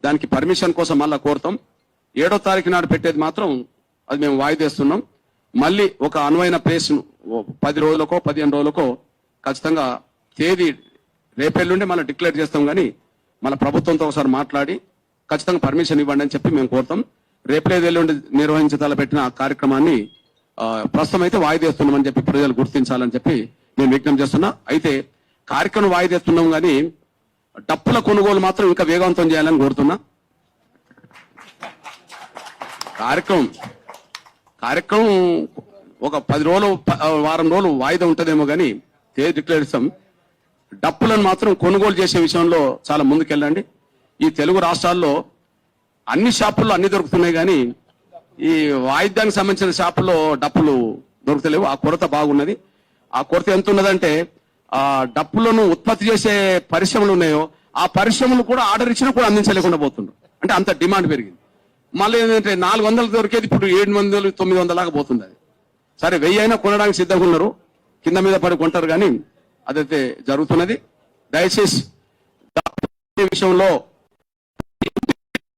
దానికి పర్మిషన్ కోసం మళ్ళా కోరుతాం. 7వ తారీఖు నాడు పెట్టేది మాత్రం అది మేము వాయిదేస్తున్నాం. మళ్ళీ ఒక అనువైన ప్లేస్ 10 రోజులకో 15 రోజులకో ఖచ్చితంగా తేదీ రేపెల్లుండి మళ్ళీ డిక్లేర్ చేస్తాం. కానీ మన ప్రభుత్వంతో ఒకసారి మాట్లాడి ఖచ్చితంగా పర్మిషన్ ఇవ్వండి అని చెప్పి మేము కోరుతాం. రేపేదెల్లుండి నిర్వహించతలపెట్టిన ఆ కార్యక్రమాన్ని ప్రస్తుతం అయితే వాయిదేస్తున్నామని చెప్పి ప్రజలు గుర్తించాలని చెప్పి నేను విజ్ఞప్తి చేస్తున్నా. అయితే కార్యక్రమం వాయిదేస్తున్నాం కానీ డప్పుల కొనుగోలు మాత్రం ఇంకా వేగవంతం చేయాలని కోరుతున్నా. కార్యక్రమం ఒక 10 రోజులు వారం రోజులు వాయిదా ఉంటుందేమో కానీ తేదీ డిక్లేర్ ఇస్తాం. డప్పులను మాత్రం కొనుగోలు చేసే విషయంలో చాలా ముందుకెళ్ళండి. ఈ తెలుగు రాష్ట్రాల్లో అన్ని షాపుల్లో అన్ని దొరుకుతున్నాయి కానీ ఈ వాయిద్యానికి సంబంధించిన షాపుల్లో డప్పులు దొరుకుతలేవు. ఆ కొరత బాగున్నది. ఆ కొరత ఎంత ఉన్నదంటే ఆ డప్పులను ఉత్పత్తి చేసే పరిశ్రమలు ఉన్నాయో ఆ పరిశ్రమలు కూడా ఆర్డర్ ఇచ్చినా కూడా అందించలేకుండా పోతుండ్రు. అంటే అంత డిమాండ్ పెరిగింది. మళ్ళీ ఏంటంటే 400 దొరికేది ఇప్పుడు 700 900 దాకా పోతుంది. అది సరే 1000 అయినా కొనడానికి సిద్ధంగా ఉన్నారు. కింద మీద పడి కొంటారు కానీ అదైతే జరుగుతున్నది. దయచేసి విషయంలో